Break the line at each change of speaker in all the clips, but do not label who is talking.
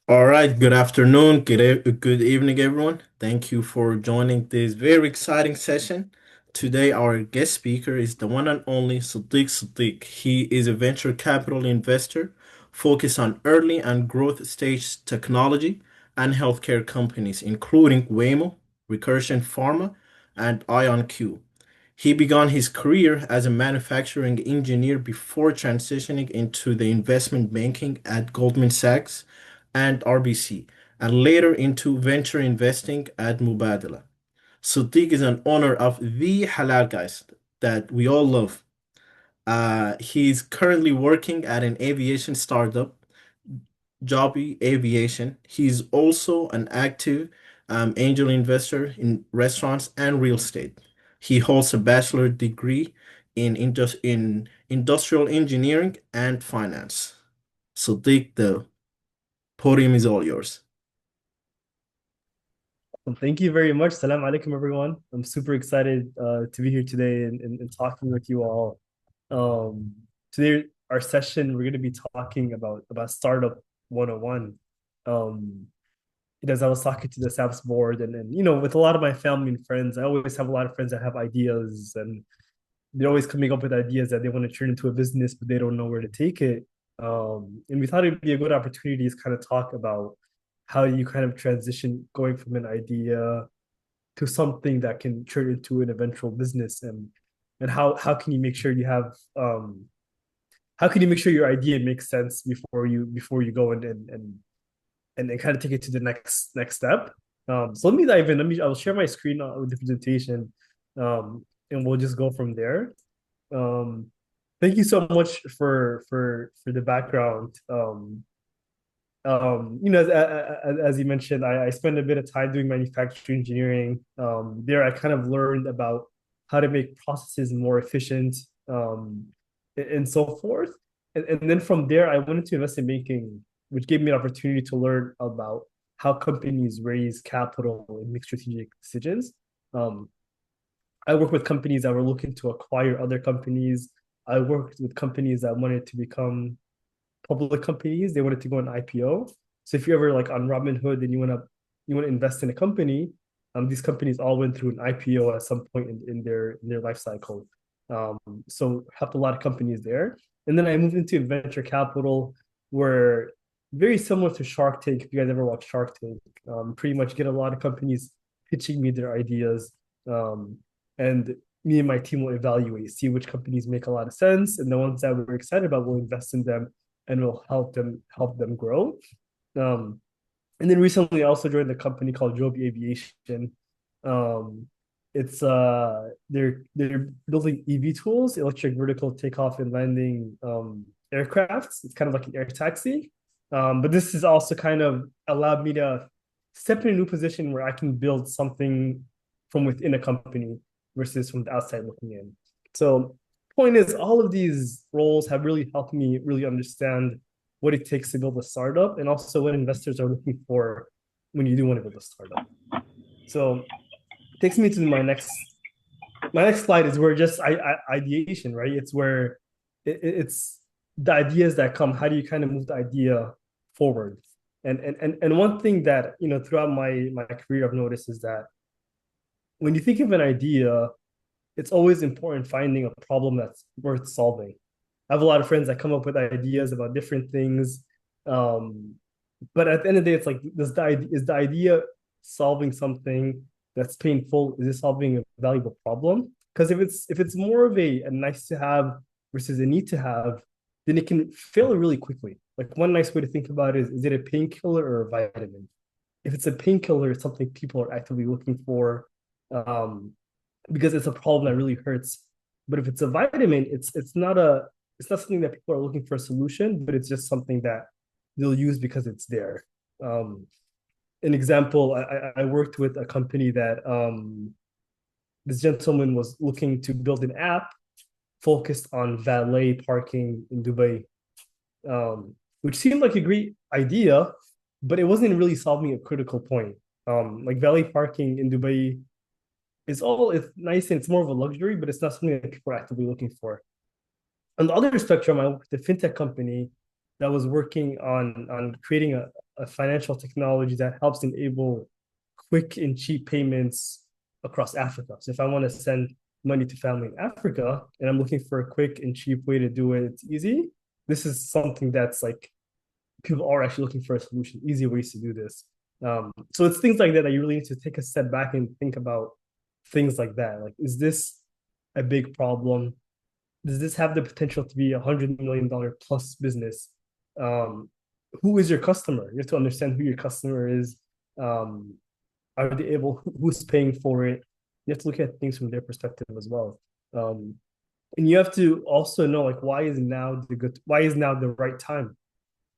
All right, good afternoon, good evening, everyone. Thank you for joining this very exciting session. Today, our guest speaker is the one and only Siddig Siddig. He is a venture capital investor focused on early and growth stage technology and healthcare companies, including Waymo, Recursion Pharma, and IonQ. He began his career as a manufacturing engineer before transitioning into the investment banking at Goldman Sachs and RBC, and later into venture investing at Mubadala. Sadiq is an owner of the Halal Guys that we all love. He's currently working at an aviation startup, Jobby Aviation. He's also an active angel investor in restaurants and real estate. He holds a bachelor degree in industrial engineering and finance. Sadiq, the podium is all yours.
Well, thank you very much. Salam alaikum, everyone. I'm super excited to be here today and talking with you all. Today, our session, we're going to be talking about Startup 101. Um, as I was talking to the SAPS board, and with a lot of my family and friends, I always have a lot of friends that have ideas, and they're always coming up with ideas that they want to turn into a business, but they don't know where to take it. And we thought it'd be a good opportunity to kind of talk about how you kind of transition going from an idea to something that can turn into an eventual business, and how can you make sure you have how can you make sure your idea makes sense before you go and kind of take it to the next step. So let me dive in. I'll share my screen with the presentation, and we'll just go from there. Um, Thank you so much for the background. As you mentioned, I spent a bit of time doing manufacturing engineering. There, I kind of learned about how to make processes more efficient, and so forth. And then from there, I went into investment banking, which gave me an opportunity to learn about how companies raise capital and make strategic decisions. Um, I worked with companies that were looking to acquire other companies. I worked with companies that wanted to become public companies. They wanted to go on IPO. So if you're ever like on Robinhood and you want to invest in a company, these companies all went through an IPO at some point in their life cycle. Um, so helped a lot of companies there. And then I moved into venture capital, where very similar to Shark Tank. If you guys ever watch Shark Tank, pretty much get a lot of companies pitching me their ideas, um, and me and my team will evaluate, see which companies make a lot of sense, and the ones that we're excited about, we'll invest in them and will help them grow. Um, and then recently, I also joined a company called Joby Aviation. Um, it's they're building EV tools, electric vertical takeoff and landing aircrafts. It's kind of like an air taxi, but this has also kind of allowed me to step in a new position where I can build something from within a company versus from the outside looking in. So point is, all of these roles have really helped me really understand what it takes to build a startup, and also what investors are looking for when you do want to build a startup. So it takes me to my next slide is where just ideation, right? It's where it's the ideas that come. How do you kind of move the idea forward? And one thing that throughout my career I've noticed is that when you think of an idea, it's always important finding a problem that's worth solving. I have a lot of friends that come up with ideas about different things, um, but at the end of the day, it's like, is the idea solving something that's painful? Is it solving a valuable problem? Because if it's more of a nice to have versus a need to have, then it can fail really quickly. Like, one nice way to think about it is it a painkiller or a vitamin? If it's a painkiller, it's something people are actively looking for, um, because it's a problem that really hurts. But if it's a vitamin, it's not something that people are looking for a solution, but it's just something that they'll use because it's there. Um, an example, I worked with a company that this gentleman was looking to build an app focused on valet parking in Dubai, which seemed like a great idea, but it wasn't really solving a critical point. Like, valet parking in Dubai it's nice and it's more of a luxury, but it's not something that people are actively looking for. On the other spectrum, I worked with a fintech company that was working on creating a financial technology that helps enable quick and cheap payments across Africa. So if I want to send money to family in Africa and I'm looking for a quick and cheap way to do it, it's easy. This is something that's like people are actually looking for a solution, easy ways to do this. So it's things like that that you really need to take a step back and think about things like that. Like, is this a big problem? Does this have the potential to be $100 million plus business? Um, who is your customer? You have to understand who your customer is. Um, are they able? Who's paying for it? You have to look at things from their perspective as well. Um, and you have to also know like why is now the right time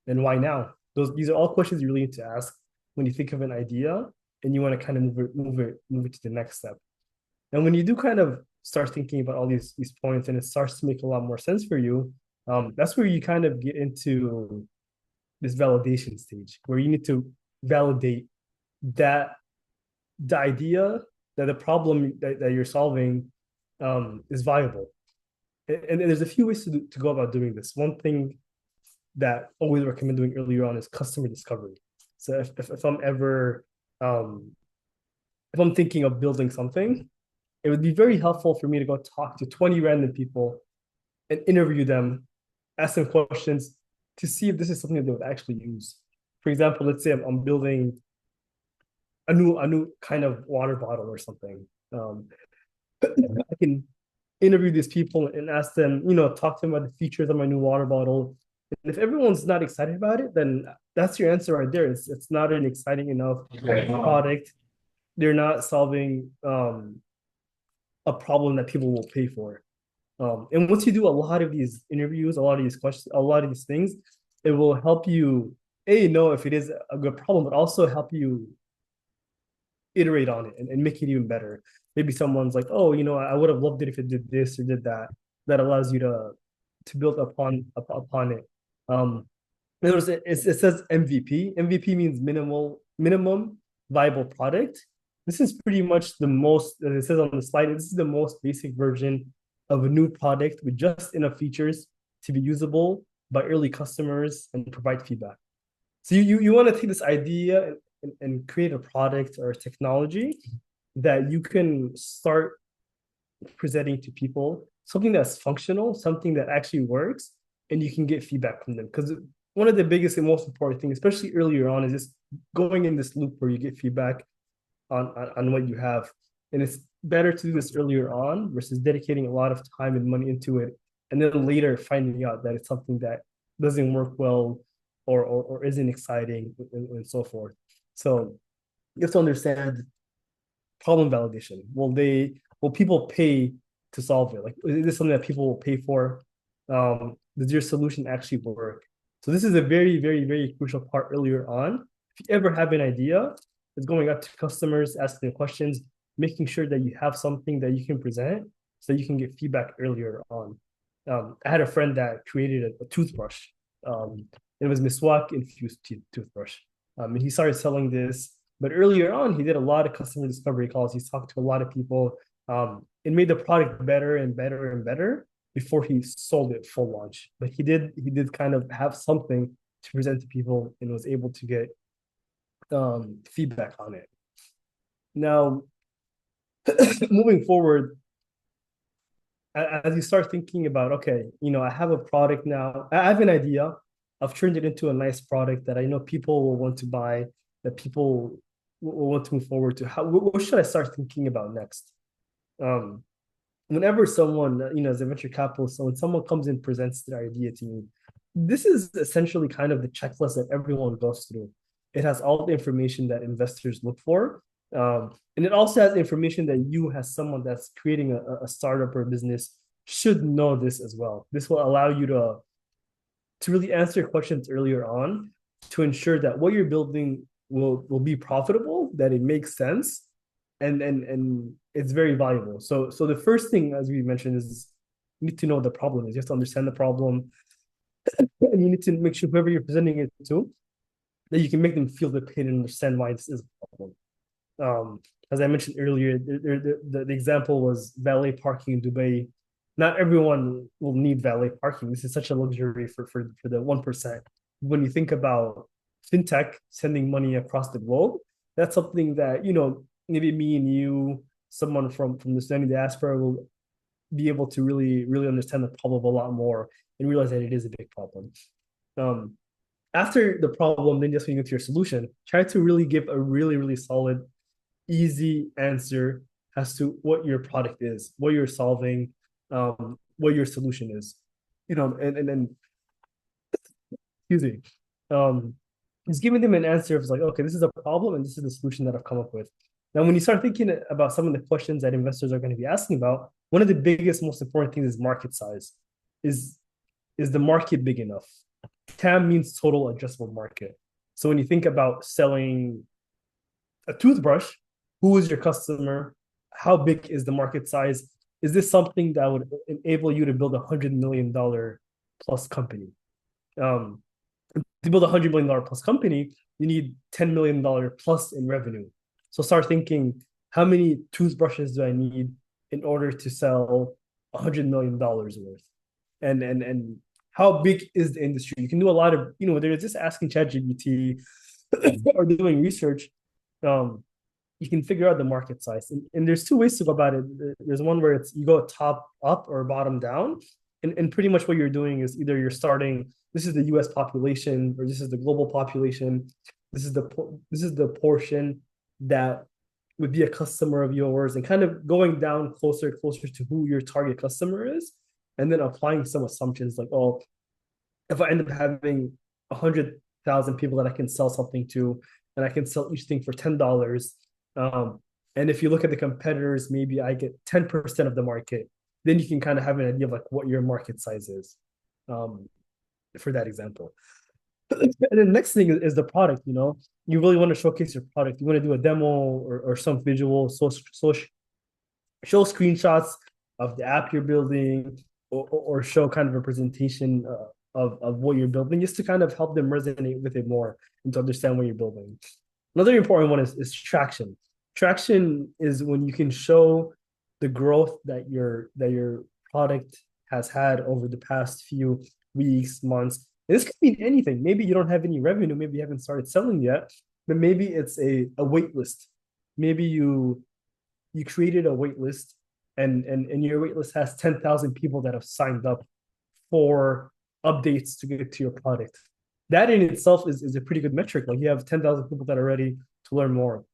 and why now? These are all questions you really need to ask when you think of an idea and you want to kind of move it to the next step. And when you do kind of start thinking about all these points and it starts to make a lot more sense for you, that's where you kind of get into this validation stage where you need to validate that the idea that the problem that you're solving is viable. And there's a few ways to go about doing this. One thing that I always recommend doing earlier on is customer discovery. So if I'm ever if I'm thinking of building something, it would be very helpful for me to go talk to 20 random people and interview them, ask them questions to see if this is something that they would actually use. For example, let's say I'm building a new kind of water bottle or something. I can interview these people and ask them, talk to them about the features of my new water bottle. And if everyone's not excited about it, then that's your answer right there. It's not an exciting enough product. They're not solving a problem that people will pay for. And once you do a lot of these interviews, a lot of these questions, a lot of these things, it will help you know if it is a good problem, but also help you iterate on it and make it even better. Maybe someone's like, oh, I would have loved it if it did this or did that. That allows you to build upon it. It says MVP. MVP means minimum viable product. This is pretty much the most, as it says on the slide, this is the most basic version of a new product with just enough features to be usable by early customers and provide feedback. So you want to take this idea and create a product or a technology that you can start presenting to people, something that's functional, something that actually works, and you can get feedback from them. Because one of the biggest and most important things, especially earlier on, is just going in this loop where you get feedback on what you have. And it's better to do this earlier on versus dedicating a lot of time and money into it, and then later finding out that it's something that doesn't work well or isn't exciting and so forth. So you have to understand problem validation. Will people pay to solve it? Like, is this something that people will pay for? Does your solution actually work? So this is a very, very, very crucial part earlier on. If you ever have an idea, it's going up to customers, asking them questions, making sure that you have something that you can present so you can get feedback earlier on. I had a friend that created a toothbrush. It was miswak infused toothbrush. And he started selling this. But earlier on, he did a lot of customer discovery calls. He talked to a lot of people. It made the product better and better and better before he sold it full launch. But he did kind of have something to present to people and was able to get feedback on it. Now, moving forward, as you start thinking about, okay, I have a product now, I have an idea, I've turned it into a nice product that I know people will want to buy, that people will want to move forward to. What should I start thinking about next? Um, Whenever someone, as a venture capitalist, so when someone comes and presents their idea to me, this is essentially kind of the checklist that everyone goes through. It has all the information that investors look for. And it also has information that you, as someone that's creating a startup or a business, should know this as well. This will allow you to really answer questions earlier on to ensure that what you're building will be profitable, that it makes sense, and it's very valuable. So the first thing, as we mentioned, is you need to know what the problem is. You have to understand the problem, and you need to make sure whoever you're presenting it to, that you can make them feel the pain and understand why this is a problem. As I mentioned earlier, the example was valet parking in Dubai. Not everyone will need valet parking. This is such a luxury for the 1%. When you think about fintech sending money across the globe. That's something that, maybe me and you, someone from the Sudanese diaspora, will be able to really understand the problem a lot more and realize that it is a big problem. Um, After the problem, then just when you get to your solution, try to really give a really solid, easy answer as to what your product is, what you're solving, what your solution is. And then excuse me, um, is giving them an answer of like, okay, this is a problem and this is the solution that I've come up with. Now, when you start thinking about some of the questions that investors are going to be asking about, one of the biggest, most important things is market size. Is is the market big enough? TAM means total addressable market. So when you think about selling a toothbrush, who is your customer? How big is the market size? Is this something that would enable you to build $100 million plus company? Um, to build $100 million plus company, you need $10 million plus in revenue. So start thinking, how many toothbrushes do I need in order to sell $100 million worth? And how big is the industry? You can do a lot of, whether it's just asking ChatGPT or doing research, um, you can figure out the market size. And there's two ways to go about it. There's one where it's you go top up or bottom down. And pretty much what you're doing is either you're starting, this is the US population, or this is the global population. This is the portion that would be a customer of yours, and kind of going down closer to who your target customer is, and then applying some assumptions like, oh, if I end up having 100,000 people that I can sell something to, and I can sell each thing for $10. Um, and if you look at the competitors, maybe I get 10% of the market. Then you can kind of have an idea of like what your market size is, um, for that example. And then the next thing is the product. You really want to showcase your product. You want to do a demo or some visual, so show screenshots of the app you're building, or show kind of a presentation of what you're building, just to kind of help them resonate with it more and to understand what you're building. Another important one is traction. Traction is when you can show the growth that your product has had over the past few weeks, months. And this could mean anything. Maybe you don't have any revenue, maybe you haven't started selling yet, but maybe it's a wait list. Maybe you created a wait list, and your wait list has 10,000 people that have signed up for updates to get to your product. That in itself is a pretty good metric. Like, you have 10,000 people that are ready to learn more.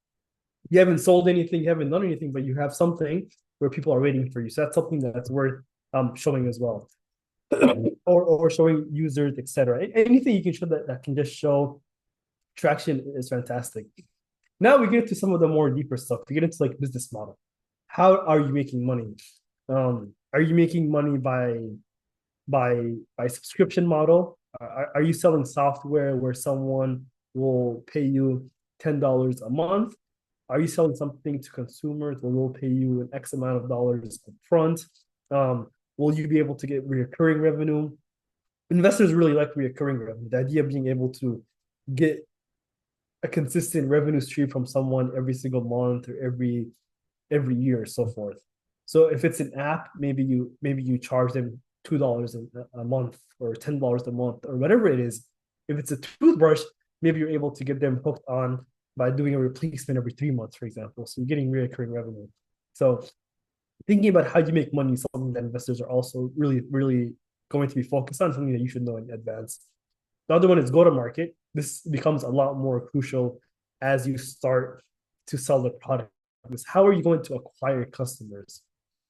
You haven't sold anything, you haven't done anything, but you have something where people are waiting for you. So that's something that's worth showing as well. or showing users, etc. Anything you can show that can just show traction is fantastic. Now we get to some of the more deeper stuff. We get into like business model. How are you making money? Are you making money by subscription model? Are you selling software where someone will pay you $10 a month? Are you selling something to consumers where they'll pay you an X amount of dollars up front? Will you be able to get recurring revenue? Investors really like recurring revenue. The idea of being able to get a consistent revenue stream from someone every single month or every year, or so forth. So if it's an app, maybe you charge them $2 a month or $10 a month or whatever it is. If it's a toothbrush, maybe you're able to get them hooked on by doing a replacement every 3 months, for example. So you're getting recurring revenue. So thinking about how you make money is something that investors are also really going to be focused on, something that you should know in advance. The other one is go to market. This becomes a lot more crucial as you start to sell the product. How are you going to acquire customers?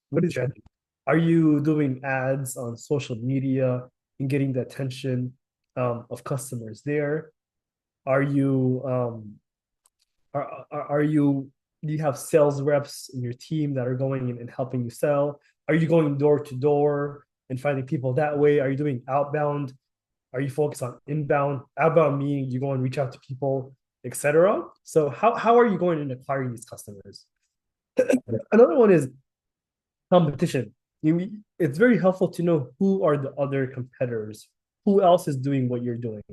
What is your strategy? Are you doing ads on social media and getting the attention of customers there? Are you are you do you have sales reps in your team that are going in and helping you sell? Are you going door to door and finding people that way? Are you doing outbound? Are you focused on inbound? Outbound meaning you go and reach out to people, etc. So how are you going and acquiring these customers? Another one is competition. It's very helpful to know who are the other competitors, who else is doing what you're doing,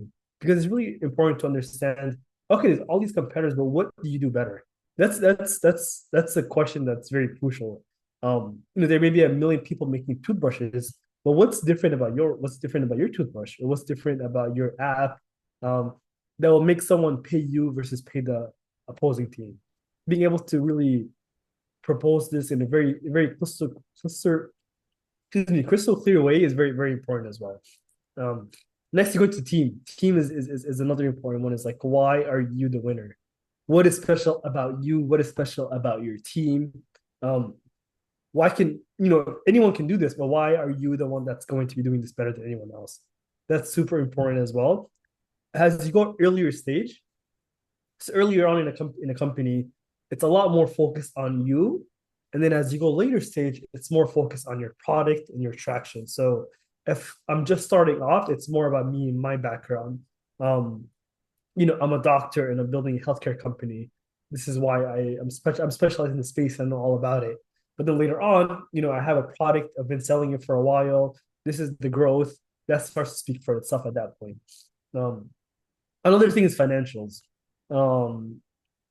because it's really important to understand. Okay, there's all these competitors, but what do you do better? That's a question that's very crucial. There may be a million people making toothbrushes, but what's different about your toothbrush, or what's different about your app? Um, that will make someone pay you versus pay the opposing team. Being able to really propose this in a very crystal clear way is very important as well. Um, Next, you go to team. Team is another important one. Is like, why are you the winner? What is special about you? What is special about your team? Um, why can anyone can do this, but why are you the one that's going to be doing this better than anyone else? That's super important as well. As you go earlier stage, so earlier on in a company, it's a lot more focused on you, and then as you go later stage, it's more focused on your product and your traction. So if I'm just starting off, it's more about me and my background. Um, I'm a doctor and I'm building a healthcare company. This is why I'm specialized in the space and know all about it. But then later on, I have a product. I've been selling it for a while. This is the growth that starts to speak for itself at that point. Um, Another thing is financials. Um,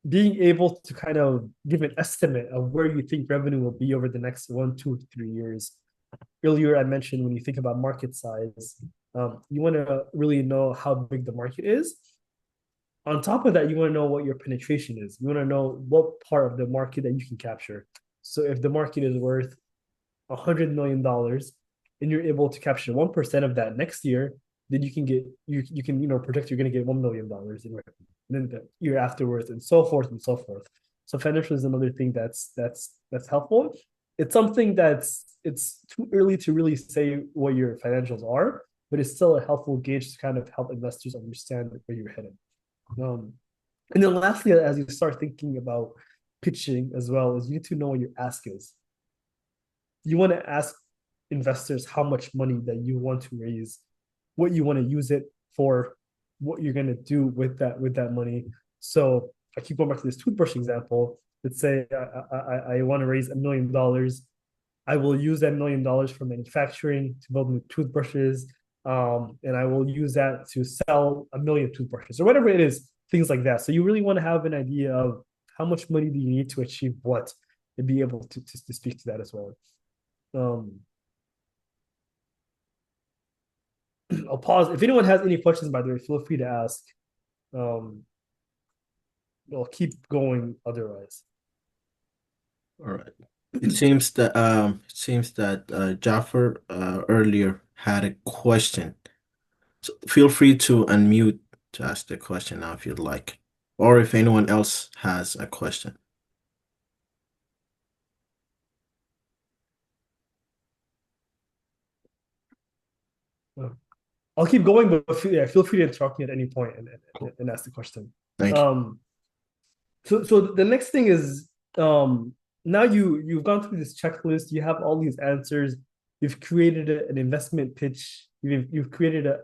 Being able to kind of give an estimate of where you think revenue will be over the next 1, 2, 3 years. Earlier, I mentioned when you think about market size, you want to really know how big the market is. On top of that, you want to know what your penetration is. You want to know what part of the market that you can capture. So if the market is worth $100 million and you're able to capture 1% of that next year, then you can predict you're going to get $1 million in revenue. And then the year afterwards, and so forth and so forth. So financial is another thing that's helpful. It's something it's too early to really say what your financials are, but it's still a helpful gauge to kind of help investors understand where you're headed. Um, and then lastly, as you start thinking about pitching as well, is you need to know what your ask is. You want to ask investors how much money that you want to raise, what you want to use it for, what you're going to do with that money. So I keep going back to this toothbrush example. Let's say I want to raise $1 million. I will use that $1 million for manufacturing to build new toothbrushes, and I will use that to sell 1 million toothbrushes or whatever it is, things like that. So you really want to have an idea of how much money do you need to achieve what, and be able to speak to that as well. Um, I'll pause. If anyone has any questions, by the way, feel free to ask. Um, I'll keep going otherwise.
All right. It seems that Jaffer earlier had a question. So feel free to unmute to ask the question now if you'd like, or if anyone else has a question.
I'll keep going, but feel free to interrupt me at any point
Cool.
and ask the question.
Thank you.
Um, so the next thing is now you've gone through this checklist, you have all these answers, you've created an investment pitch, you've created a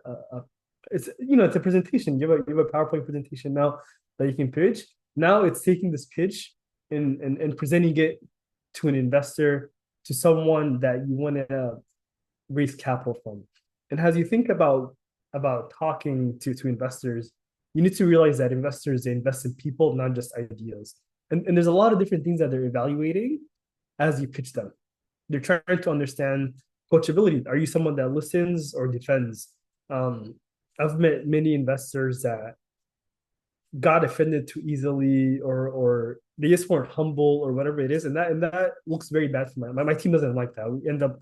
it's it's a presentation. You have a PowerPoint presentation now that you can pitch. Now it's taking this pitch and presenting it to an investor, to someone that you want to raise capital from. And as you think about talking to investors, you need to realize that investors, they invest in people, not just ideas. And there's a lot of different things that they're evaluating as you pitch them. They're trying to understand coachability. Are you someone that listens or defends? Um, I've met many investors that got offended too easily, or they just weren't humble or whatever it is, and that looks very bad for my team. Doesn't like that. We end up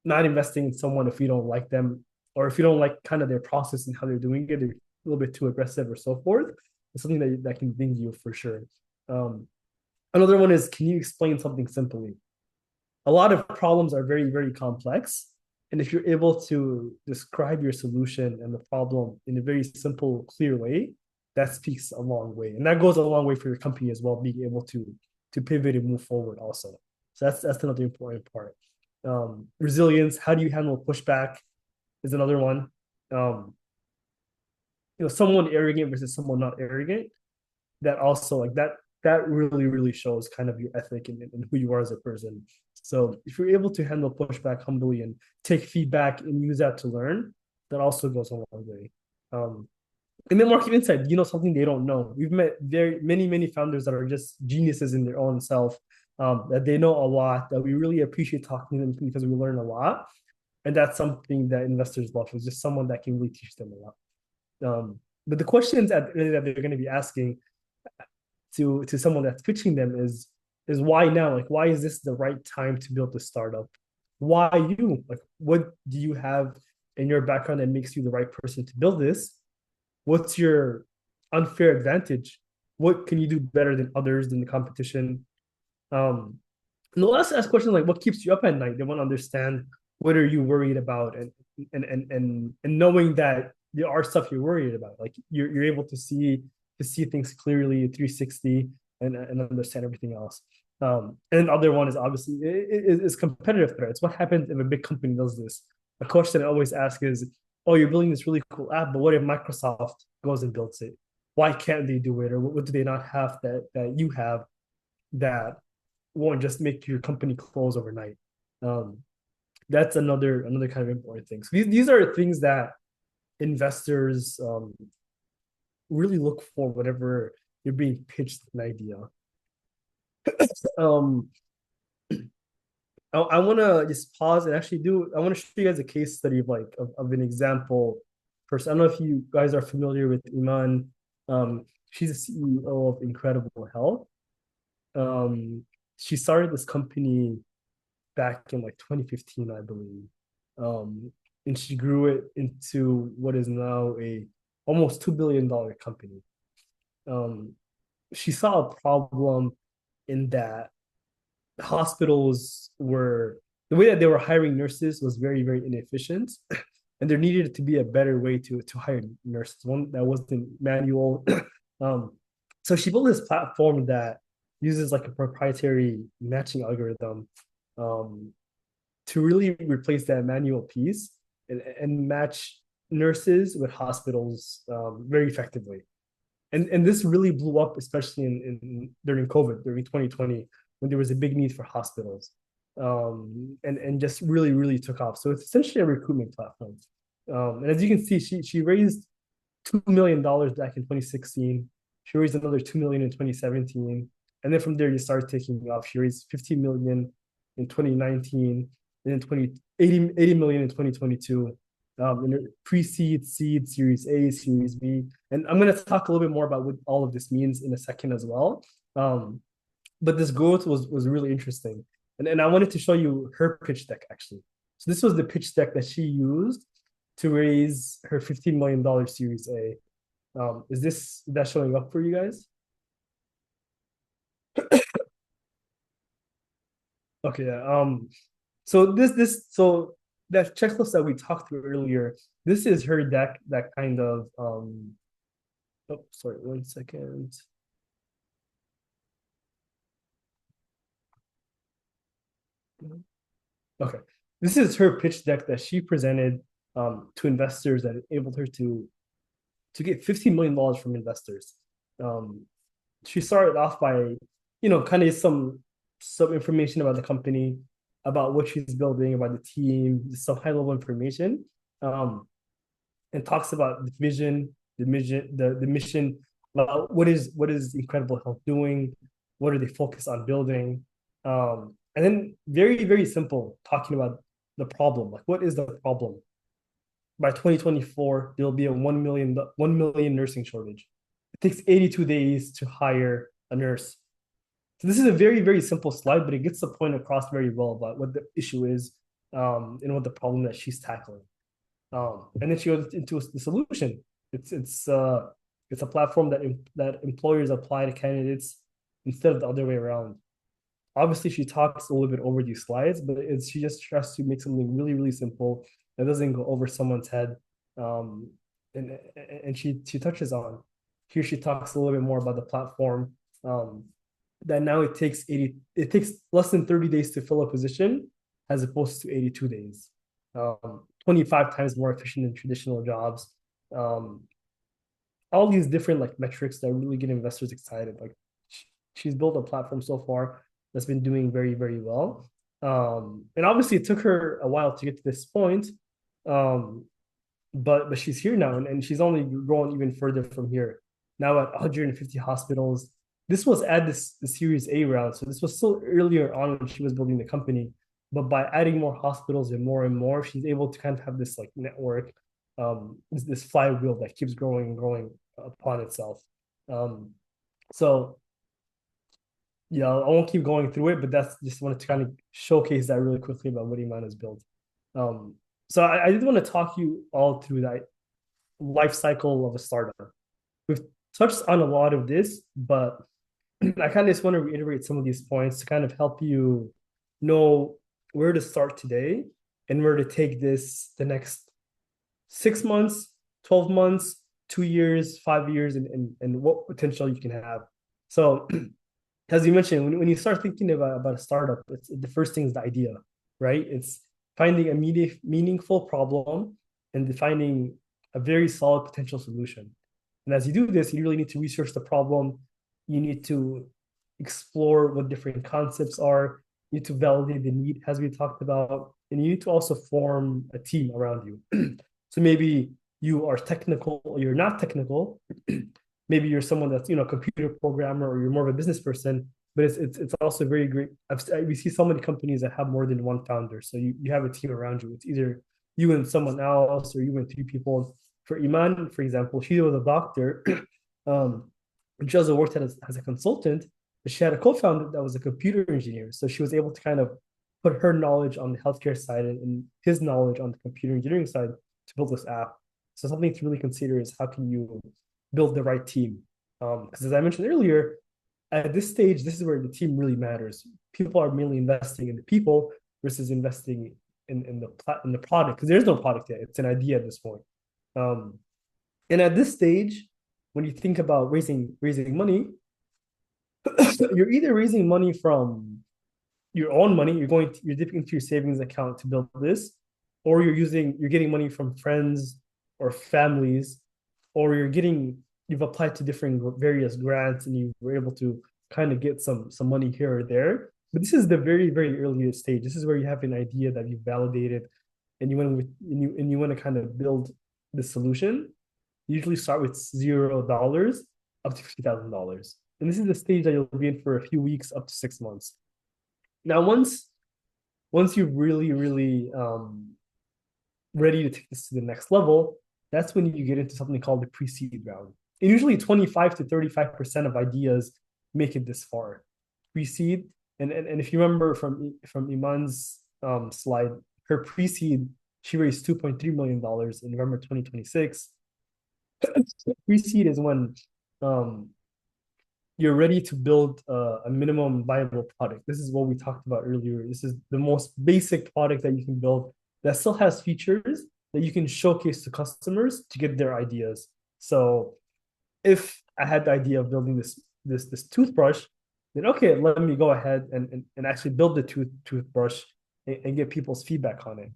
not investing in someone if we don't like them, or if you don't like kind of their process and how they're doing it. They're a little bit too aggressive or so forth. It's something that can ding you for sure. Um, Another one is, can you explain something simply? A lot of problems are very complex, and if you're able to describe your solution and the problem in a very simple, clear way, that speaks a long way, and that goes a long way for your company as well, being able to pivot and move forward also. So that's another important part. Resilience. How do you handle pushback? Is another one. Um, Someone arrogant versus someone not arrogant. That also, like, that really shows kind of your ethic and who you are as a person. So if you're able to handle pushback humbly and take feedback and use that to learn, that also goes a long way. Um, and then market insight, something they don't know. We've met very many founders that are just geniuses in their own self, that they know a lot, that we really appreciate talking to them because we learn a lot. And that's something that investors love, is just someone that can really teach them a lot. But the questions that they're going to be asking to someone that's pitching them is why now? Like, why is this the right time to build a startup? Why you? Like, what do you have in your background that makes you the right person to build this? What's your unfair advantage? What can you do better than others in the competition? And they'll ask questions like, what keeps you up at night? They want to understand what are you worried about, and knowing that there are stuff you're worried about, like you're able to see things clearly 360 and understand everything else. And the other one is obviously is competitive threats. What happens if a big company does this? A question I always ask is, oh, you're building this really cool app, but what if Microsoft goes and builds it? Why can't they do it, or what do they not have that you have that won't just make your company close overnight? Um, that's another kind of important thing. So these are things that investors really look for whenever you're being pitched an idea. Um, I want to just pause and actually do. I want to show you guys a case study of of an example person. I don't know if you guys are familiar with Iman. She's the CEO of Incredible Health. Um, she started this company back in like 2015, I believe. Um, and she grew it into what is now a almost $2 billion company. Um, she saw a problem in that hospitals were the way that they were hiring nurses was very inefficient, and there needed to be a better way to hire nurses, one that wasn't manual. um, so she built this platform that uses like a proprietary matching algorithm, um, to really replace that manual piece and match nurses with hospitals very effectively. And this really blew up, especially in during COVID, during 2020, when there was a big need for hospitals, and just really took off. So it's essentially a recruitment platform. And as you can see, she raised $2 million back in 2016. She raised another 2 million in 2017, and then from there you start taking off. She raised 15 million in 2019, and then 80 million in 2022. In pre-seed, seed, Series A, Series B, and I'm going to talk a little bit more about what all of this means in a second as well. Um, but this growth was really interesting, and I wanted to show you her pitch deck actually. So this was the pitch deck that she used to raise her $15 million Series A. Is that showing up for you guys? Okay, yeah. So so that checklist that we talked through earlier, this is her deck that kind of oh, sorry, 1 second. Okay. This is her pitch deck that she presented to investors that enabled her to get $15 million from investors. Um, she started off by, kind of some information about the company, about what she's building, about the team, some high level information, um, and talks about the vision, the mission, about what is Incredible Health doing, what are they focused on building, and then very simple, talking about the problem, like what is the problem. By 2024, there'll be a 1 million nursing shortage. It takes 82 days to hire a nurse. So this is a very simple slide, but it gets the point across very well about what the issue is, and what the problem that she's tackling. And then she goes into the solution. It's a platform that employers apply to candidates instead of the other way around. Obviously, she talks a little bit over these slides, but she just tries to make something really simple that doesn't go over someone's head. Um, and she touches on here. She talks a little bit more about the platform. That now it takes less than 30 days to fill a position as opposed to 82 days. 25 times more efficient than traditional jobs. Um, all these different like metrics that really get investors excited. Like she's built a platform so far that's been doing very well. And obviously it took her a while to get to this point. Um, but she's here now, and she's only growing even further from here. Now at 150 hospitals. This was at the Series A round, so this was still earlier on when she was building the company. But by adding more hospitals and more, she's able to kind of have this like network. this flywheel that keeps growing and growing upon itself. Um, so yeah, I won't keep going through it, but that's just wanted to kind of showcase that really quickly about what Iman has built. Um, so I did want to talk you all through that life cycle of a startup. We've touched on a lot of this, but I kind of just want to reiterate some of these points to kind of help you know where to start today and where to take this the next 6 months, 12 months, 2 years, 5 years, and what potential you can have. So as you mentioned, when you start thinking about a startup, the first thing is the idea, right? It's finding a meaningful problem and defining a very solid potential solution. And as you do this, you really need to research the problem. You need to explore what different concepts are. You need to validate the need, as we talked about, and you need to also form a team around you. So maybe you are technical, or you're not technical. Maybe you're someone that's a computer programmer, or you're more of a business person. But it's also very great. We see so many companies that have more than one founder. So you have a team around you. It's either you and someone else, or you and three people. For Iman, for example, she was a doctor, and she also worked as a consultant. But she had a co-founder that was a computer engineer, so she was able to kind of put her knowledge on the healthcare side and his knowledge on the computer engineering side to build this app. So something to really consider is how can you build the right team? Because as I mentioned earlier, at this stage, this is where the team really matters. People are mainly investing in the people versus investing in the product, because there's no product yet. It's an idea at this point. Um, and at this stage, when you think about raising money, you're either raising money from your own money, you're dipping into your savings account to build this, or you're getting money from friends or families, or you've applied to different various grants and you were able to kind of get some money here or there. But this is the very, very earliest stage. This is where you have an idea that you've validated and you want to kind of build the solution. You usually start with $0 up to $50,000. And this is the stage that you'll be in for a few weeks up to 6 months. Now, once you're really, really ready to take this to the next level, that's when you get into something called the pre-seed round. And usually 25 to 35% of ideas make it this far. Pre-seed, and if you remember from Iman's slide, her pre-seed, she raised $2.3 million in November 2026. Pre-seed is when you're ready to build a minimum viable product. This is what we talked about earlier. This is the most basic product that you can build that still has features that you can showcase to customers to get their ideas. So if I had the idea of building this toothbrush, then okay, let me go ahead and actually build the toothbrush and get people's feedback on it.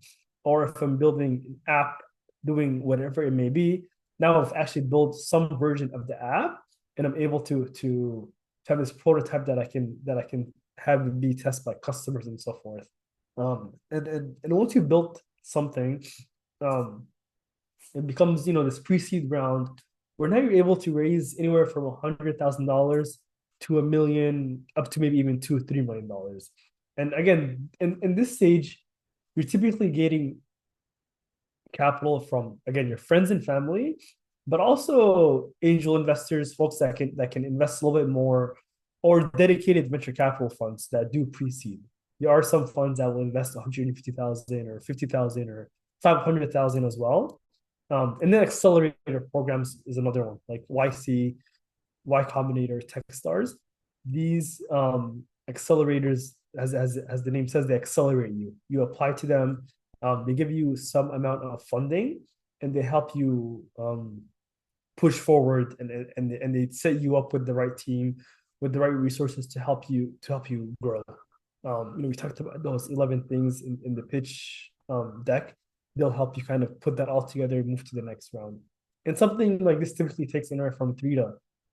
Or if I'm building an app doing whatever it may be, now I've actually built some version of the app and I'm able to have this prototype that I can have be tested by customers and so forth. And once you built something, um, it becomes this pre-seed round where now you're able to raise anywhere from $100,000 to $1 million, up to maybe even $2 or $3 million. And again, in this stage, you're typically getting capital from, again, your friends and family, but also angel investors, folks that can invest a little bit more, or dedicated venture capital funds that do pre-seed. There are some funds that will invest 150,000 or 50,000 or 500,000 as well. And then accelerator programs is another one, like YC, Y Combinator, Techstars. These accelerators, as the name says, they accelerate you. You apply to them, they give you some amount of funding, and they help you push forward, and they set you up with the right team, with the right resources to help you grow. We talked about those 11 things in the pitch deck. They'll help you kind of put that all together and move to the next round. And something like this typically takes anywhere from 3 to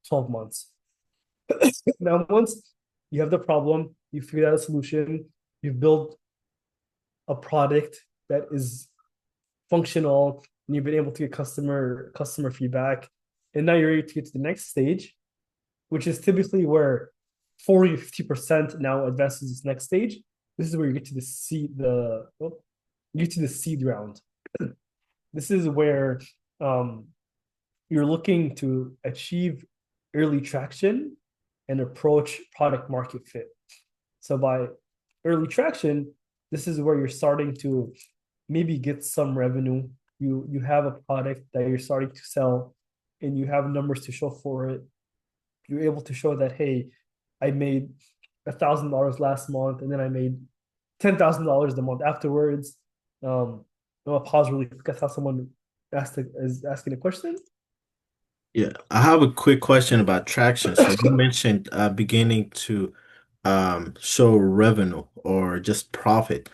12 months. Now, once you have the problem, you figure out a solution, you've built a product that is functional, and you've been able to get customer feedback, and now you're ready to get to the next stage, which is typically where 40 to 50% now advances this next stage. This is where you get to the seed round. This is where um, you're looking to achieve early traction and approach product market fit. So by early traction, this is where you're starting to maybe get some revenue. You have a product that you're starting to sell and you have numbers to show for it. You're able to show that, hey, I made $1,000 last month and then I made $10,000 the month afterwards. I'll pause really quick. I saw someone is asking a question.
Yeah, I have a quick question about traction. So you mentioned beginning to show revenue or just profit.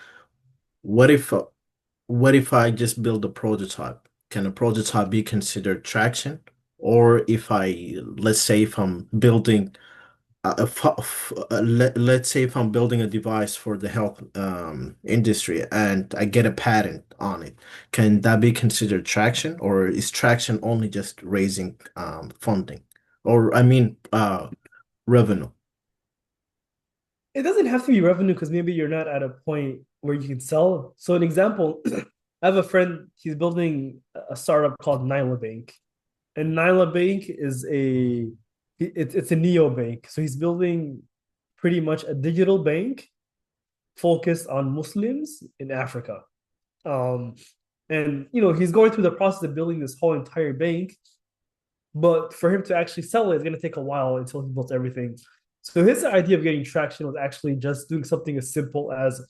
What if what if I just build a prototype? Can a prototype be considered traction? Or if let's say if I'm building let's say if I'm building a device for the health industry and I get a patent on it, can that be considered traction, or is traction only just raising funding, or I mean revenue?
It doesn't have to be revenue because maybe you're not at a point where you can sell. So an example, I have a friend, he's building a startup called Nyla Bank. And Nyla Bank is it's a neo bank. So he's building pretty much a digital bank focused on Muslims in Africa. Um, and he's going through the process of building this whole entire bank, but for him to actually sell it, it's going to take a while until he built everything. So his idea of getting traction was actually just doing something as simple as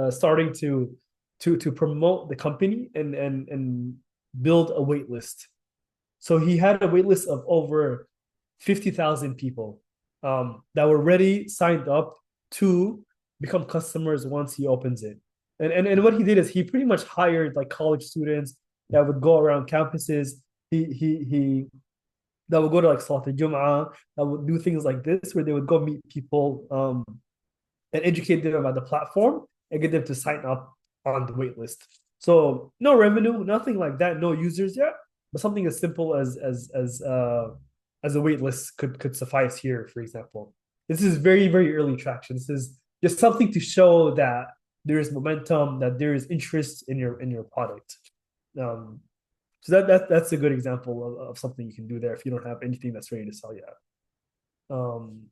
starting to promote the company and build a wait list. So he had a wait list of over 50,000 people that were ready, signed up to become customers once he opens it. And what he did is he pretty much hired like college students that would go around campuses. He that would go to like Salat al-Jum'ah, that would do things like this where they would go meet people and educate them about the platform and get them to sign up on the wait list. So no revenue, nothing like that, no users yet, but something as simple as a wait list could suffice here, for example. This is very, very early traction. This is just something to show that there is momentum, that there is interest in your product. Um, so that's a good example of something you can do there if you don't have anything that's ready to sell yet. Um,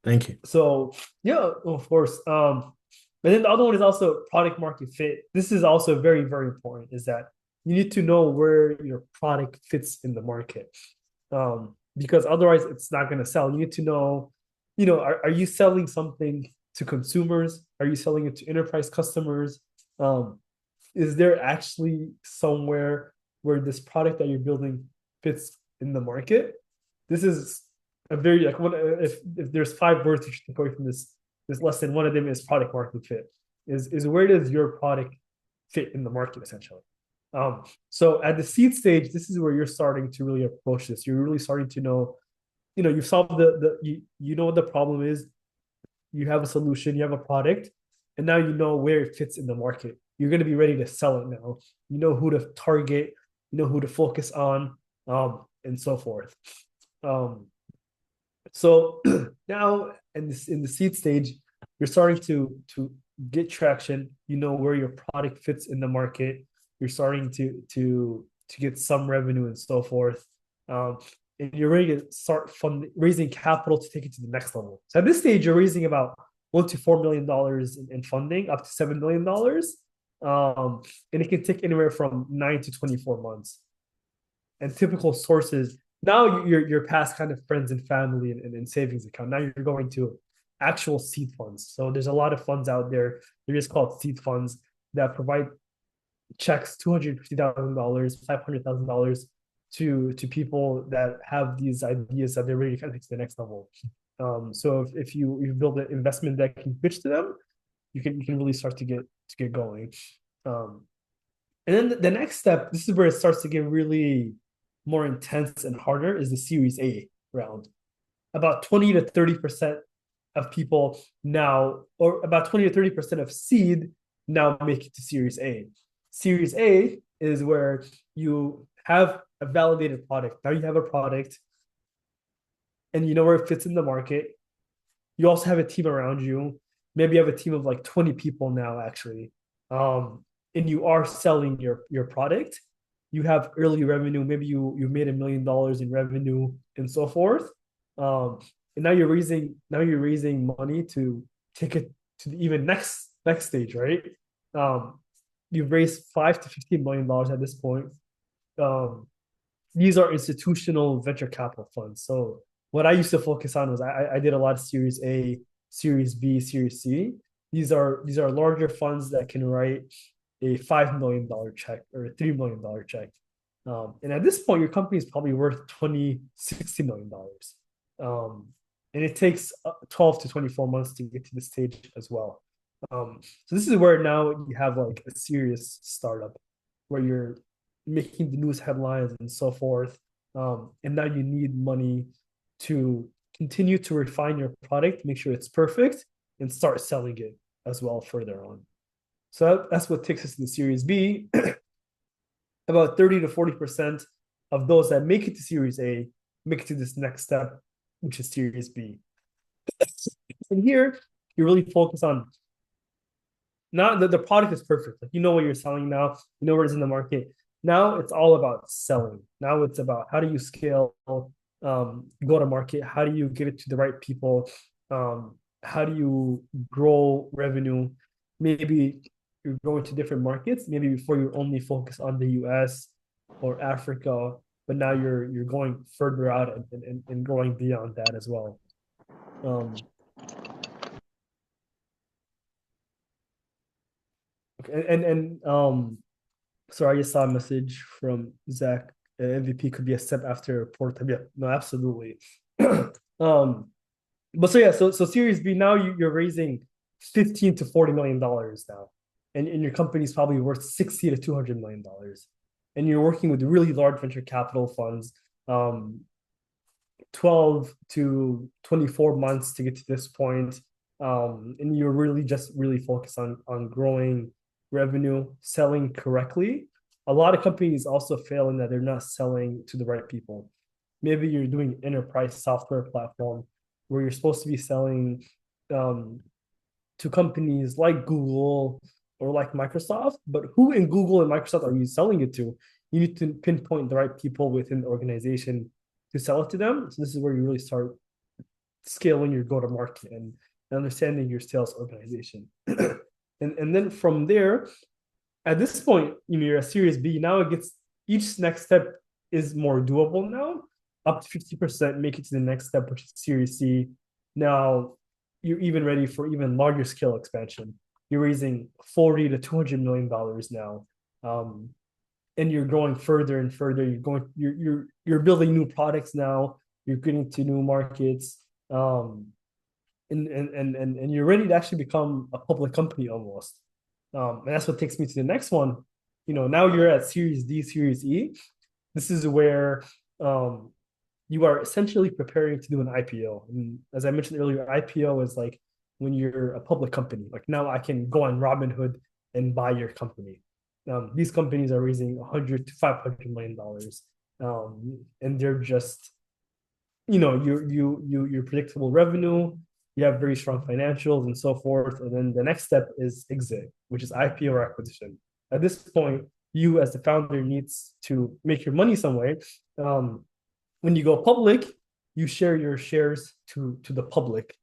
Thank you.
so yeah, of course. And then the other one is also product market fit. This is also very, very important, is that you need to know where your product fits in the market. Because otherwise it's not going to sell. You need to know, are you selling something to consumers? Are you selling it to enterprise customers? Um, is there actually somewhere where this product that you're building fits in the market? This is a very like one if there's 5 words you should take away from this lesson, one of them is product market fit. Is where does your product fit in the market essentially? So at the seed stage, this is where you're starting to really approach this. You're really starting to know, you've solved you know what the problem is, you have a solution, you have a product, and now you know where it fits in the market. You're going to be ready to sell it now. You know who to target, you know who to focus on, and so forth. Um, so now in the seed stage, you're starting to get traction. You know where your product fits in the market. You're starting to get some revenue and so forth. Um, and you're ready to start raising capital to take it to the next level. So at this stage, you're raising about $1 to $4 million in funding, up to $7 million, and it can take anywhere from 9 to 24 months. And typical sources, now you're past kind of friends and family and savings account. Now you're going to actual seed funds. So there's a lot of funds out there. They're just called seed funds that provide checks $250,000, $500,000 to people that have these ideas that they're ready to kind of take to the next level. So if you build an investment that can pitch to them, you can really start to get going. Um, and then the next step, this is where it starts to get really more intense and harder, is the Series A round. About 20 to 30% of people now, or about 20 to 30% of seed now make it to Series A. Series A is where you have a validated product. Now you have a product and you know where it fits in the market. You also have a team around you. Maybe you have a team of like 20 people now, actually. and you are selling your product, you have early revenue. Maybe you made $1 million in revenue and so forth. And now you're raising money to take it to the even next stage, right? Um, you've raised $5 to $15 million at this point. Um, these are institutional venture capital funds. So what I used to focus on was I did a lot of Series A, Series B, Series C. These are larger funds that can write a $5 million check or a $3 million check. And at this point, your company is probably worth 20, $60 million. Um, and it takes 12 to 24 months to get to this stage as well. So this is where now you have like a serious startup where you're making the news headlines and so forth. And now you need money to continue to refine your product, make sure it's perfect, and start selling it as well further on. So that's what takes us to the Series B. About 30 to 40% of those that make it to Series A make it to this next step, which is Series B. And here, you really focus on not that the product is perfect. Like you know what you're selling now, you know where it's in the market. Now it's all about selling. Now it's about how do you scale, go to market, how do you get it to the right people, how do you grow revenue. Maybe you're going to different markets. Maybe before you only focus on the US or Africa, but now you're going further out and growing beyond that as well. Um, okay, and sorry, I just saw a message from Zach. MVP could be a step after port. Yeah, no, absolutely. um, but so yeah, so Series B now you're raising 15 to $40 million now, and your company's probably worth 60 to $200 million, and you're working with really large venture capital funds. 12 to 24 months to get to this point. And you're really just really focused on growing revenue, selling correctly. A lot of companies also fail in that they're not selling to the right people. Maybe you're doing enterprise software platform where you're supposed to be selling um, to companies like Google or like Microsoft, but who in Google and Microsoft are you selling it to? You need to pinpoint the right people within the organization to sell it to them. So this is where you really start scaling your go-to-market and understanding your sales organization. And then from there, at this point, you're a Series B. Now it gets each next step is more doable now. Up to 50% make it to the next step, which is Series C. Now you're even ready for even larger scale expansion. You're raising 40 to $200 million now. And you're growing further and further. You're building new products now. You're getting to new markets. And you're ready to actually become a public company almost. And that's what takes me to the next one. Now you're at Series D, Series E. This is where you are essentially preparing to do an IPO. And as I mentioned earlier, IPO is like when you're a public company. Like now I can go on Robinhood and buy your company. These companies are raising 100 to $500 million, and they're just your predictable revenue, you have very strong financials and so forth. And then the next step is exit, which is IPO or acquisition. At this point, you as the founder needs to make your money some way. When you go public, you share your shares to the public.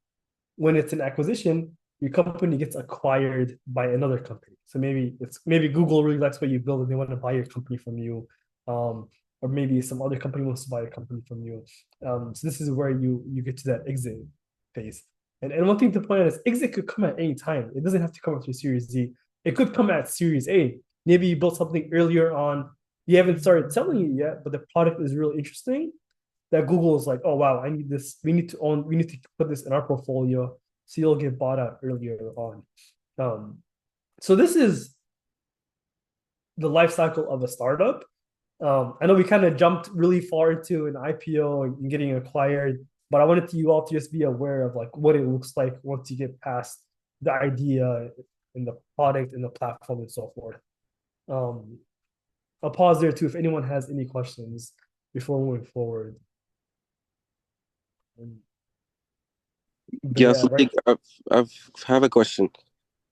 When it's an acquisition, your company gets acquired by another company. So maybe Google really likes what you build and they want to buy your company from you. Or maybe some other company wants to buy a company from you. So this is where you get to that exit phase. And one thing to point out is exit could come at any time. It doesn't have to come after Series Z. It could come at Series A. Maybe you built something earlier on. You haven't started selling it yet, but the product is really interesting. That Google is like, oh wow, I need this. We need to put this in our portfolio. So you'll get bought out earlier on. Um, so this is the life cycle of a startup. I know we kind of jumped really far into an IPO and getting acquired, but I wanted you all to just be aware of like what it looks like once you get past the idea and the product and the platform and so forth. Um, I'll pause there too if anyone has any questions before moving forward. But
Yeah,
yeah,
so
right.
like, I've have a question.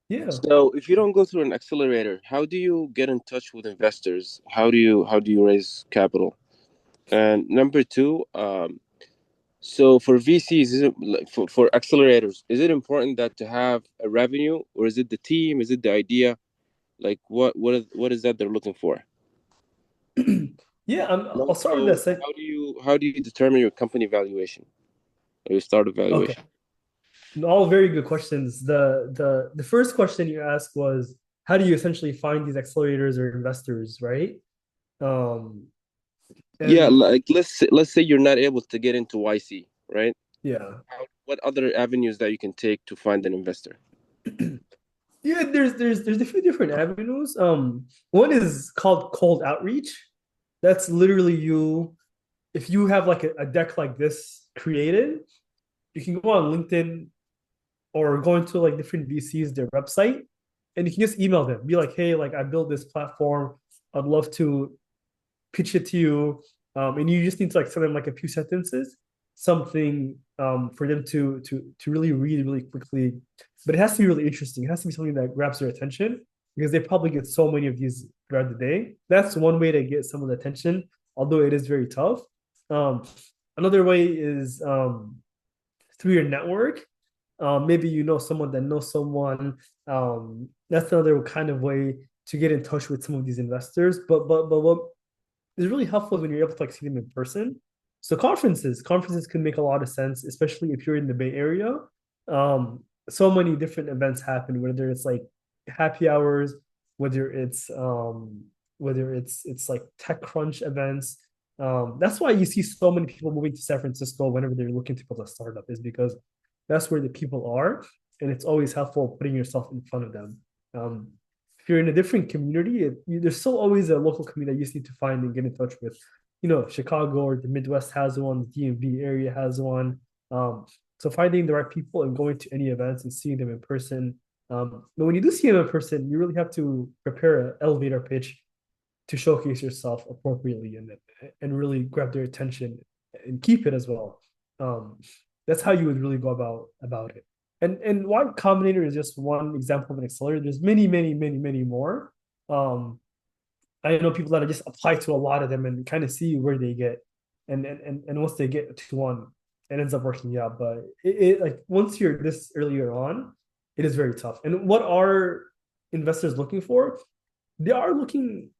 Yeah.
So if you don't go through an accelerator, how do you get in touch with investors? How do you raise capital? And number two, so for VCs, is it like for accelerators, is it important that to have a revenue, or is it the team? Is it the idea? Like what is that they're looking for?
Yeah,
And
I'll start with that
also,
sec.
how do you determine your company valuation or your startup
Okay.
valuation?
All very good questions. The first question you asked was how do you essentially find these accelerators or investors, right? Um,
Yeah,
and
like let's say you're not able to get into YC, right?
yeah.
What other avenues that you can take to find an investor?
Yeah, there's a few different avenues. One is called cold outreach. That's literally you if you have like a deck like this created, you can go on LinkedIn or go into like different VCs, their website, and you can just email them. Be like, hey, like I built this platform. I'd love to pitch it to you. And you just need to like send them like a few sentences, something for them to really read really quickly. But it has to be really interesting. It has to be something that grabs their attention because they probably get so many of these throughout the day. That's one way to get some of the attention, although it is very tough. Um, Another way is through your network. Maybe you know someone that knows someone. That's another kind of way to get in touch with some of these investors. But what is really helpful when you're able to like see them in person. So conferences can make a lot of sense, especially if you're in the Bay Area. So many different events happen, whether it's like happy hours, whether it's whether it's like tech crunch events. That's why you see so many people moving to San Francisco whenever they're looking to build a startup, is because that's where the people are, and it's always helpful putting yourself in front of them. Um, if you're in a different community, there's still always a local community that you just need to find and get in touch with. You know, Chicago or the Midwest has one, the DMV area has one. So finding the right people and going to any events and seeing them in person. But when you do see them in person, you really have to prepare an elevator pitch to showcase yourself appropriately and really grab their attention and keep it as well. Um, that's how you would really go about it. And Y Combinator is just one example of an accelerator. There's many more. Um, I know people that just apply to a lot of them and kind of see where they get, and once they get to one, it ends up working out. But it like once you're this earlier on, it is very tough. And what are investors looking for? They are looking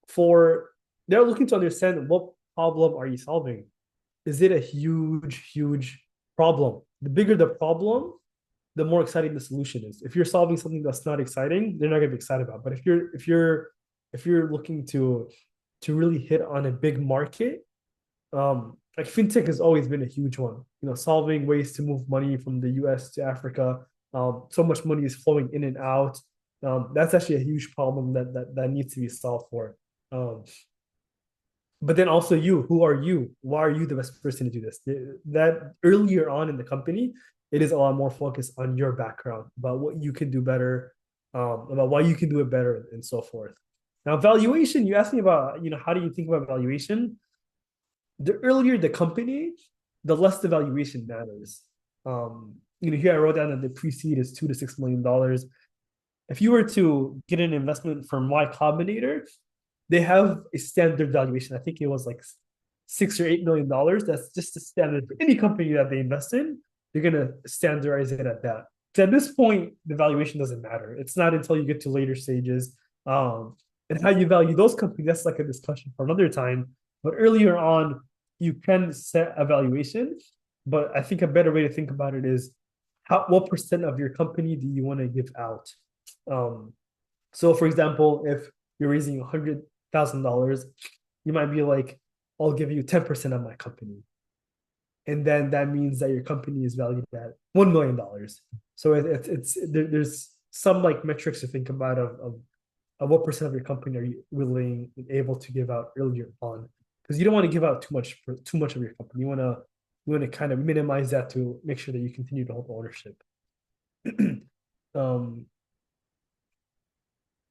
for they're looking to understand what problem are you solving. Is it a huge problem? The bigger the problem, the more exciting the solution is. If you're solving something that's not exciting, they're not going to be excited about. But if you're looking to really hit on a big market, like fintech has always been a huge one. You know, solving ways to move money from the U.S. to Africa. So much money is flowing in and out. That's actually a huge problem that needs to be solved for. Um, but then also who are you? Why are you the best person to do this? That earlier on in the company, it is a lot more focused on your background, about what you can do better, about why you can do it better, and so forth. Now, valuation, you asked me about, how do you think about valuation? The earlier the company, the less the valuation matters. Here I wrote down that the pre-seed is $2 to $6 million. If you were to get an investment from Y Combinator, they have a standard valuation. I think it was like $6 or $8 million. That's just the standard for any company that they invest in. You're gonna standardize it at that. So at this point, the valuation doesn't matter. It's not until you get to later stages. And how you value those companies, that's like a discussion for another time. But earlier on, you can set a valuation. But I think a better way to think about it is what percent of your company do you want to give out? Um, so, for example, if you're raising $100,000, you might be like, I'll give you 10% of my company. And then that means that your company is valued at $1 million. So there's some like metrics to think about of what percent of your company are you willing and able to give out earlier on. Because you don't want to give out too much of your company. You want to kind of minimize that to make sure that you continue to hold ownership. um,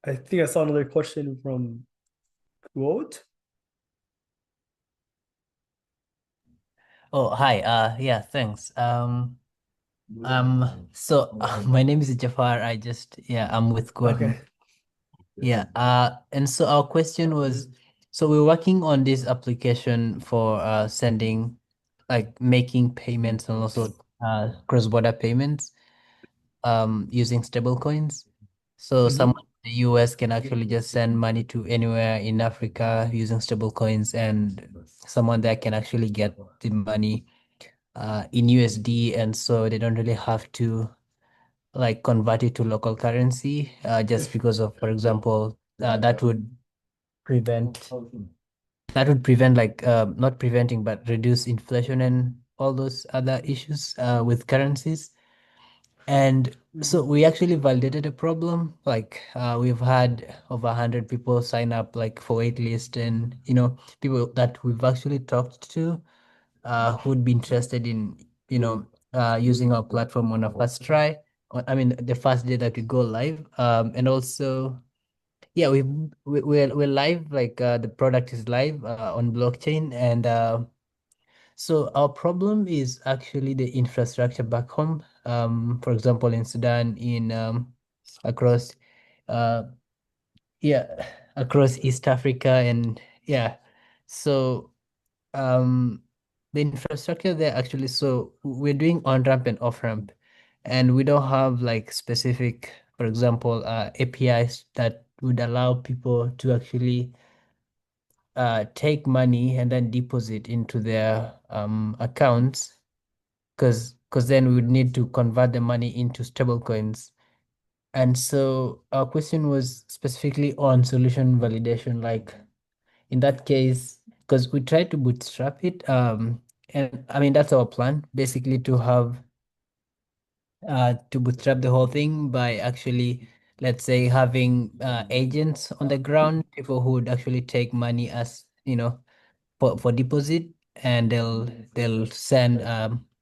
I think I saw another question from Quote.
Oh, hi. Yeah, thanks. My name is Jafar. I'm with Gordon.
Okay.
Yeah. And so our question was, so we're working on this application for sending, like making payments and also cross-border payments using stable coins. So someone
Hmm.
in the US can actually just send money to anywhere in Africa using stable coins, and someone there can actually get the money in USD, and so they don't really have to like convert it to local currency, just because of, for example, prevent that would prevent like not preventing but reduce inflation and all those other issues with currencies. And so we actually validated a problem. Like we've had over 100 people sign up like for wait list, and people that we've actually talked to who'd be interested in using our platform on a first try. I mean, the first day that we go live. And also, yeah, we're live. Like the product is live on blockchain, and so our problem is actually the infrastructure back home. For example, in Sudan, in across uh yeah across East Africa, and yeah, so um the infrastructure there actually, so we're doing on-ramp and off-ramp, and we don't have like specific, for example, APIs that would allow people to actually take money and then deposit into their accounts, because then we would need to convert the money into stable coins. And so our question was specifically on solution validation, like in that case, because we tried to bootstrap it, and I mean that's our plan, basically to bootstrap the whole thing by actually, let's say, having agents on the ground, people who would actually take money as for deposit, and they'll send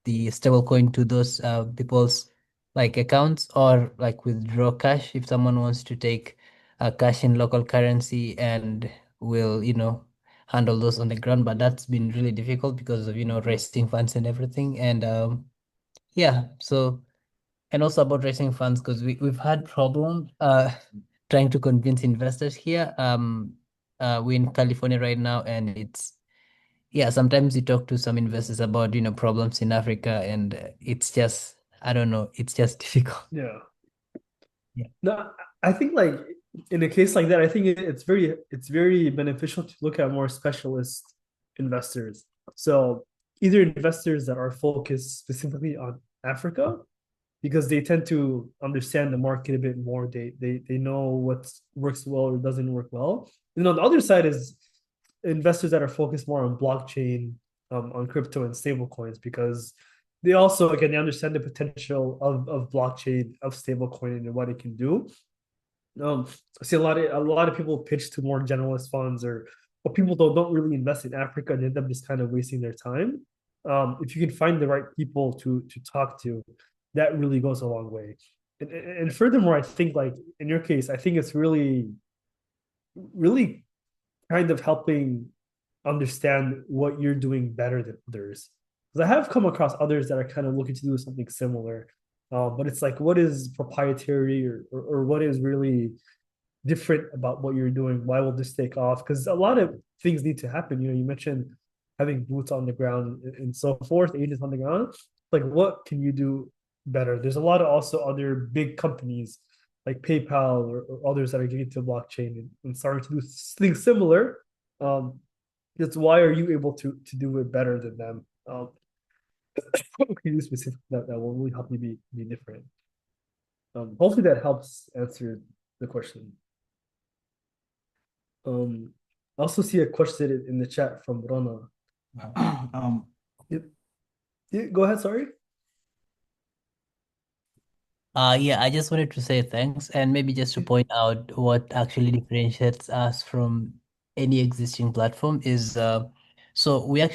the stable coin to those people's like accounts, or like withdraw cash if someone wants to take cash in local currency, and will handle those on the ground. But that's been really difficult because of raising funds and everything. And yeah, so, and also about raising funds, because we've had problem trying to convince investors here. We're in California right now, and it's, yeah, sometimes you talk to some investors about, problems in Africa, and it's just, I don't know, it's just difficult.
Yeah.
Yeah.
No, I think like in a case like that, I think it's very beneficial to look at more specialist investors. So either investors that are focused specifically on Africa, because they tend to understand the market a bit more. They know what works well or doesn't work well. And on the other side is investors that are focused more on blockchain, on crypto and stable coins, because they also, again, they understand the potential of blockchain, of stable coin, and what it can do. um, I see a lot of people pitch to more generalist funds, or people don't really invest in Africa and end up just kind of wasting their time. If you can find the right people to talk to, that really goes a long way. And furthermore, I think like in your case, I think it's really kind of helping understand what you're doing better than others. Because I have come across others that are kind of looking to do something similar, but it's like what is proprietary, or what is really different about what you're doing? Why will this take off? Because a lot of things need to happen. You mentioned having boots on the ground and so forth, agents on the ground. Like, what can you do better? There's a lot of also other big companies like PayPal, or others that are getting to blockchain and starting to do things similar. Um, it's why are you able to do it better than them? What can you do specific that will really help you be different? Hopefully that helps answer the question. I also see a question in the chat from Rana.
Um,
Yep. Yeah, go ahead, sorry.
yeah, I just wanted to say thanks, and maybe just to point out what actually differentiates us from any existing platform is, so we're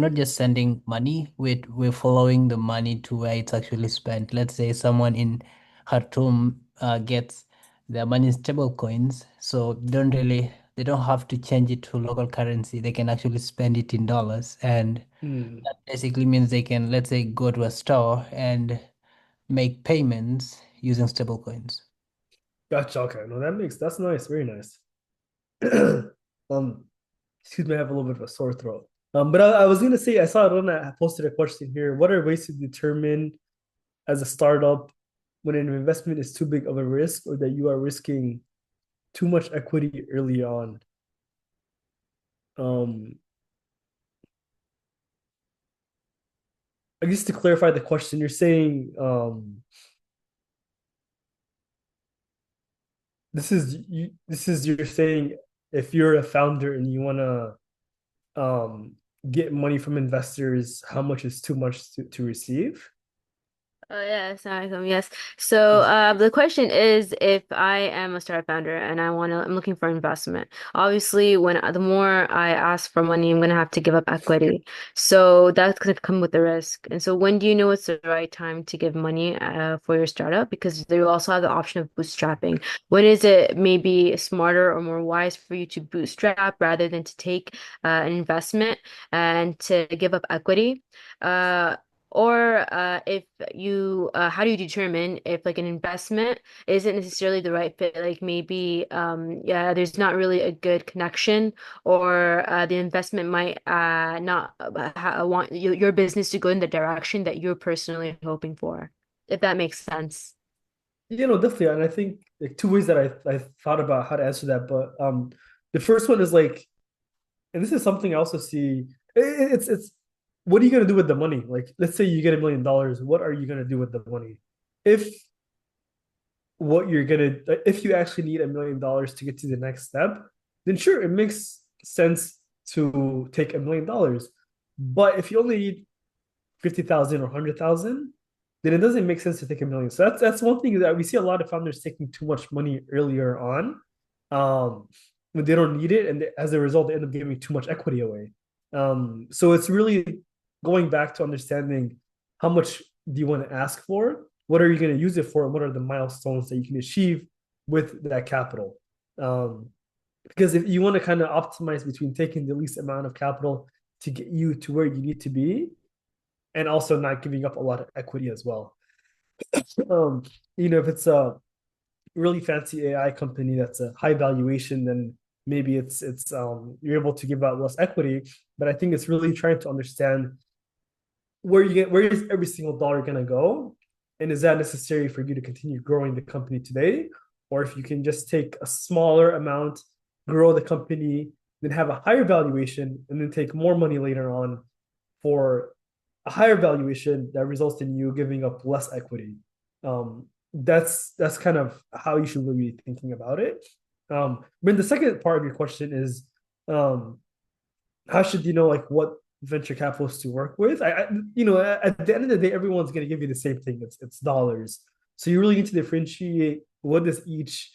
not just sending money, we're following the money to where it's actually spent. Let's say someone in Khartoum gets their money in stable coins, so they don't have to change it to local currency. They can actually spend it in dollars, and
Hmm.
that basically means they can, let's say, go to a store and make payments using stablecoins.
Gotcha. Okay. No, that's nice. Very nice. um, excuse me, I have a little bit of a sore throat. But I was gonna say I saw Rona posted a question here. What are ways to determine as a startup when an investment is too big of a risk or that you are risking too much equity early on? Um, I guess to clarify the question, you're saying this is you're saying if you're a founder and you want to get money from investors, how much is too much to receive?
Oh yes, yes. So the question is if I am a startup founder and I'm looking for investment. Obviously, when the more I ask for money, I'm gonna have to give up equity. So that's gonna come with the risk. And so when do you know it's the right time to give money for your startup? Because you also have the option of bootstrapping. When is it maybe smarter or more wise for you to bootstrap rather than to take an investment and to give up equity? Uh, or if you how do you determine if like an investment isn't necessarily the right fit? Like maybe yeah, there's not really a good connection, or the investment might not want your business to go in the direction that you're personally hoping for, if that makes sense.
Definitely. And I think like two ways that I thought about how to answer that, but the first one is like, and this is something I also see. It's what are you gonna do with the money? Like, let's say you get $1 million. What are you gonna do with the money? If what you're gonna, if you actually need $1 million to get to the next step, then sure, it makes sense to take $1 million. But if you only need 50,000 or 100,000, then it doesn't make sense to take 1 million. So that's one thing that we see a lot of founders taking too much money earlier on, when they don't need it, and as a result, they end up giving too much equity away. So it's really going back to understanding how much do you want to ask for, what are you going to use it for, and what are the milestones that you can achieve with that capital. Um, because if you want to kind of optimize between taking the least amount of capital to get you to where you need to be and also not giving up a lot of equity as well. Um, if it's a really fancy AI company that's a high valuation, then maybe it's you're able to give out less equity. But I think it's really trying to understand where is every single dollar gonna go, and is that necessary for you to continue growing the company today, or if you can just take a smaller amount, grow the company, then have a higher valuation, and then take more money later on for a higher valuation that results in you giving up less equity. That's kind of how you should really be thinking about it. But the second part of your question is, um, how should you know like what venture capitalists to work with? At the end of the day, everyone's going to give you the same thing. It's dollars. So you really need to differentiate what does each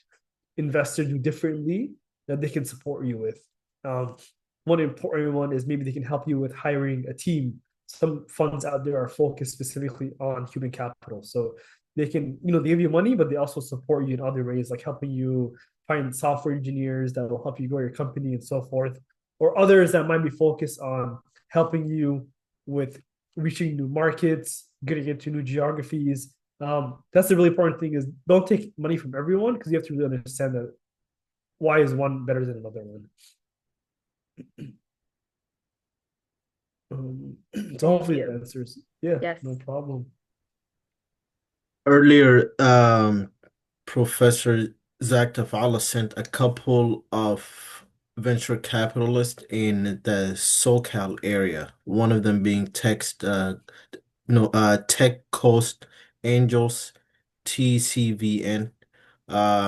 investor do differently that they can support you with. Um, One important one is maybe they can help you with hiring a team. Some funds out there are focused specifically on human capital. So they can, they give you money, but they also support you in other ways, like helping you find software engineers that will help you grow your company and so forth. Or others that might be focused on helping you with reaching new markets, getting into new geographies. That's the really important thing is don't take money from everyone because you have to really understand that why is one better than another one. So
Thank
hopefully it
you.
answers. Yeah,
Yes.
no problem.
Earlier, Professor Zach Tavala sent a couple of venture capitalists in the SoCal area. One of them being Text, no, Tech Coast Angels, TCVN.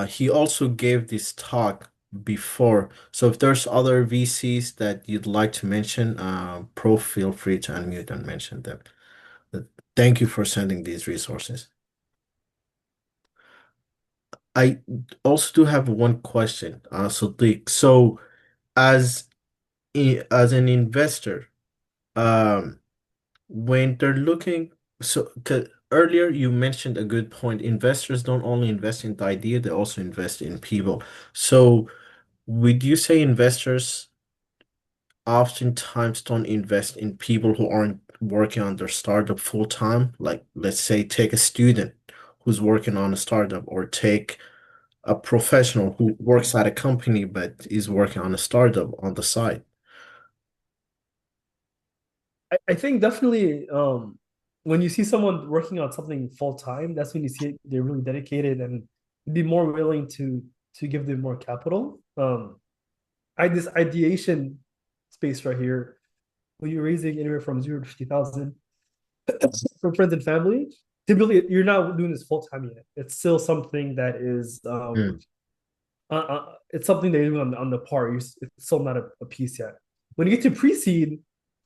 He also gave this talk before. So if there's other VCs that you'd like to mention, Pro, feel free to unmute and mention them. Uh, Thank you for sending these resources. I also do have one question, Sadiq. So as as an investor, um, when they're looking, so 'cause earlier you mentioned a good point. Investors don't only invest in the idea, they also invest in people. So would you say investors oftentimes don't invest in people who aren't working on their startup full time. Like, let's say, take a student who's working on a startup, or take a professional who works at a company but is working on a startup on the side.
I think definitely when you see someone working on something full time, that's when you see they're really dedicated and be more willing to give them more capital. I this ideation space right here, when you're raising anywhere from 0 to 50,000 from friends and family, typically you're not doing this full time yet. It's still something that is
Mm,
it's something that you're doing on the part. It's still not a piece yet. When you get to pre-seed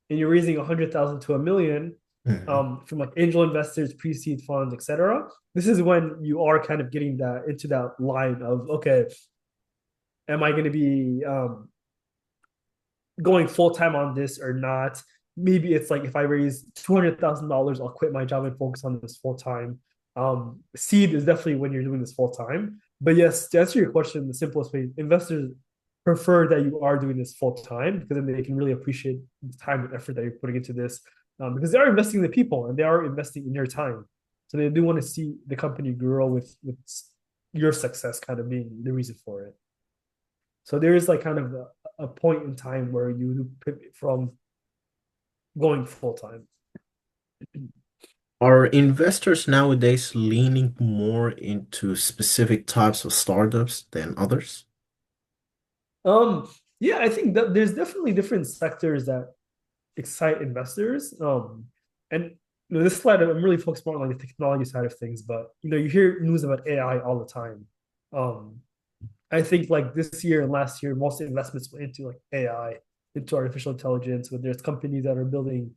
and you're raising 100,000 to a million
mm,
from like angel investors, pre-seed funds, etc. This is when you are kind of getting that into that line of okay, am I going to be going full time on this or not? Maybe it's like if I raise $200,000, I'll quit my job and focus on this full time. Seed is definitely when you're doing this full time. But yes, to answer your question, the simplest way, investors prefer that you are doing this full time because then they can really appreciate the time and effort that you're putting into this because they are investing in the people and they are investing in your time. So they do want to see the company grow with your success kind of being the reason for it. So there is like kind of a point in time where you pivot from going full time.
Are investors nowadays leaning more into specific types of startups than others?
Um, yeah, I think that there's definitely different sectors that excite investors. And this slide I'm really focused more on like the technology side of things, but you hear news about AI all the time. Um, I think like this year and last year, most investments went into like AI, into artificial intelligence, where there's companies that are building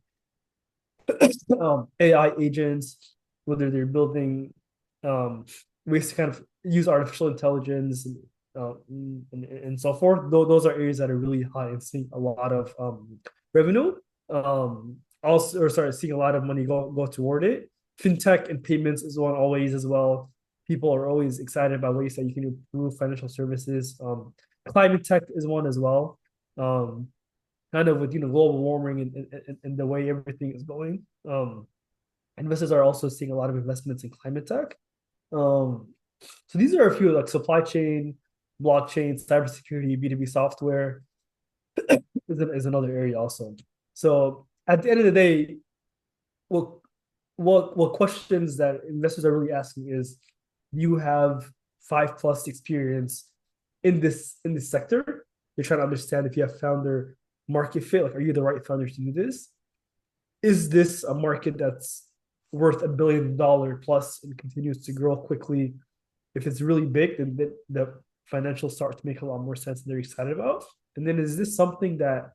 AI agents, whether they're building ways to kind of use artificial intelligence and so forth. Though those are areas that are really high and seeing a lot of revenue. Also, or sorry, seeing a lot of money go toward it. Fintech and payments is one always as well. People are always excited about ways that you can improve financial services. Climate tech is one as well. Um, Kind of with global warming and the way everything is going. Investors are also seeing a lot of investments in climate tech. Um, so these are a few like supply chain, blockchain, cybersecurity, B2B software is another area also. So at the end of the day, what what questions that investors are really asking is, you have 5+ experience in this sector. You're trying to understand if you have founder market fit. Like, are you the right founder to do this? Is this a market that's worth $1 billion plus and continues to grow quickly? If it's really big, then the financials start to make a lot more sense and they're excited about. And then is this something that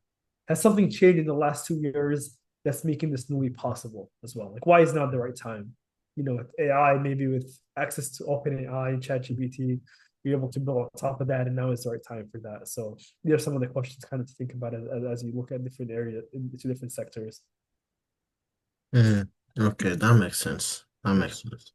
has something changed in the last 2 years that's making this newly possible as well? Like, why is now the right time? With AI, maybe with access to OpenAI and ChatGPT, you're able to build on top of that, and now is the right time for that. So these are some of the questions kind of to think about as you look at different areas into different sectors.
Mm, okay, that makes sense. That
Yeah.
makes sense.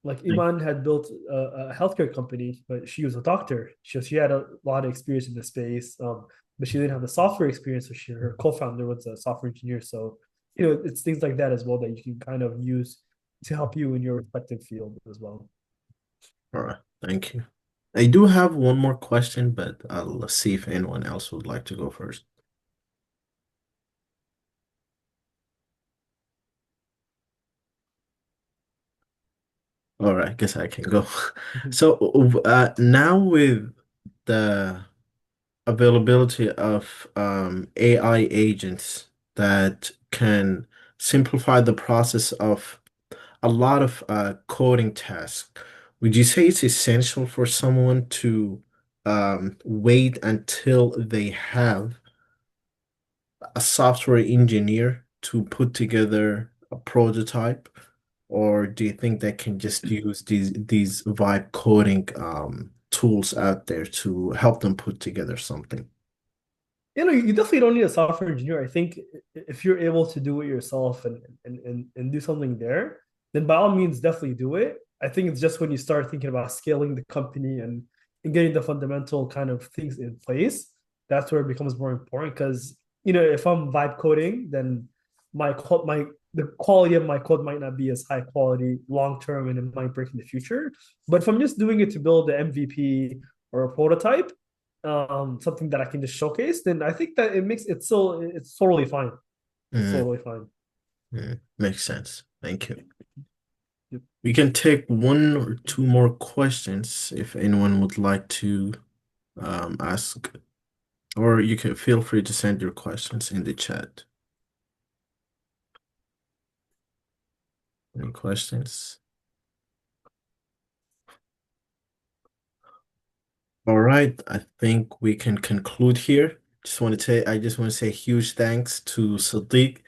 Like
Thank-
Iman had built a healthcare company, but she was a doctor. She had a lot of experience in the space, but she didn't have the software experience. So her co-founder was a software engineer. So, it's things like that as well that you can kind of use to help you in your respective field as well.
All right, thank you. I do have one more question, but I'll see if anyone else would like to go first. All right, I guess I can go. So, now with the availability of AI agents that can simplify the process of a lot of coding tasks, would you say it's essential for someone to wait until they have a software engineer to put together a prototype? Or do you think they can just use these vibe coding tools out there to help them put together something?
You definitely don't need a software engineer. I think if you're able to do it yourself and do something there, then by all means, definitely do it. I think it's just when you start thinking about scaling the company and getting the fundamental kind of things in place, that's where it becomes more important. Because if I'm vibe coding, then my the quality of my code might not be as high quality long term, and it might break in the future. But if I'm just doing it to build the MVP or a prototype, something that I can just showcase, then I think that it's totally fine. It's
Mm,
totally fine.
makes sense. Thank you.
Yep.
We can take one or two more questions if anyone would like to ask, or you can feel free to send your questions in the chat. Any questions? All right, I think we can conclude here. I just want to say huge thanks to Sadiq.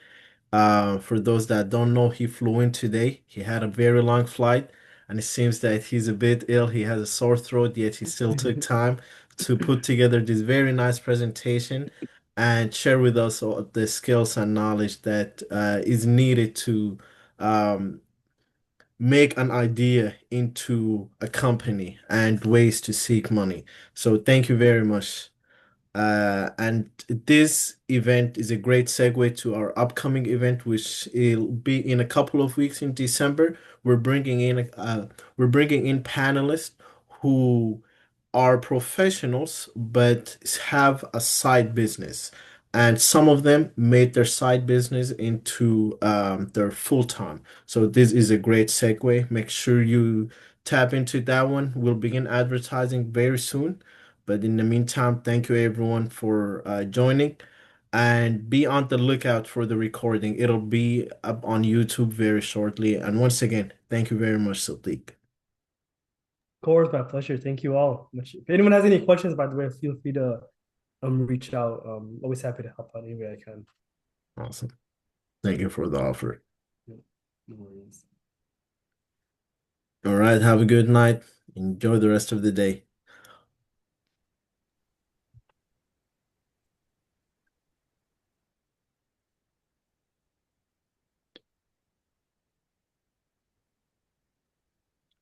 For those that don't know, he flew in today. He had a very long flight, and it seems that he's a bit ill. He has a sore throat, yet he still took time to put together this very nice presentation and share with us all the skills and knowledge that is needed to um, make an idea into a company and ways to seek money. So thank you very much. And this event is a great segue to our upcoming event, which will be in a couple of weeks in December. We're bringing in panelists who are professionals but have a side business, and some of them made their side business into their full time. So this is a great segue. Make sure you tap into that one. We'll begin advertising very soon. But in the meantime, thank you everyone for joining, and be on the lookout for the recording. It'll be up on YouTube very shortly. And once again, thank you very much, Sadiq.
Of course, my pleasure. Thank you all. If anyone has any questions, by the way, feel free to reach out. Always happy to help out any way I can.
Awesome. Thank you for the offer.
No worries.
All right, have a good night. Enjoy the rest of the day.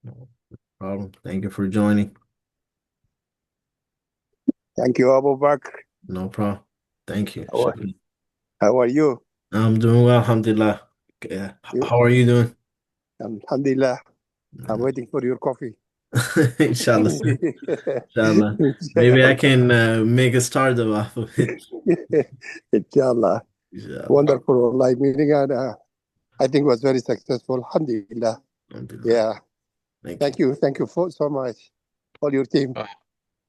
No problem. Thank you for joining.
Thank you, Abu Bakr.
No problem. Thank you.
How are, how are you?
I'm doing well, alhamdulillah. Yeah.
You-
How are you doing?
Alhamdulillah. I'm waiting for your coffee.
Inshallah, sir. Inshallah. Maybe I can make a start off of it.
Inshallah.
Inshallah.
Wonderful online meeting, and I think it was very successful. Alhamdulillah.
Alhamdulillah.
Yeah.
Thank you.
Thank you so much, all your team.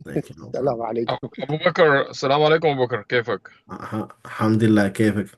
Thank you. No
السلام
problem.
عليكم.
أبو بكر، السلام عليكم أبو بكر، كيفك؟
الحمد لله. كيفك؟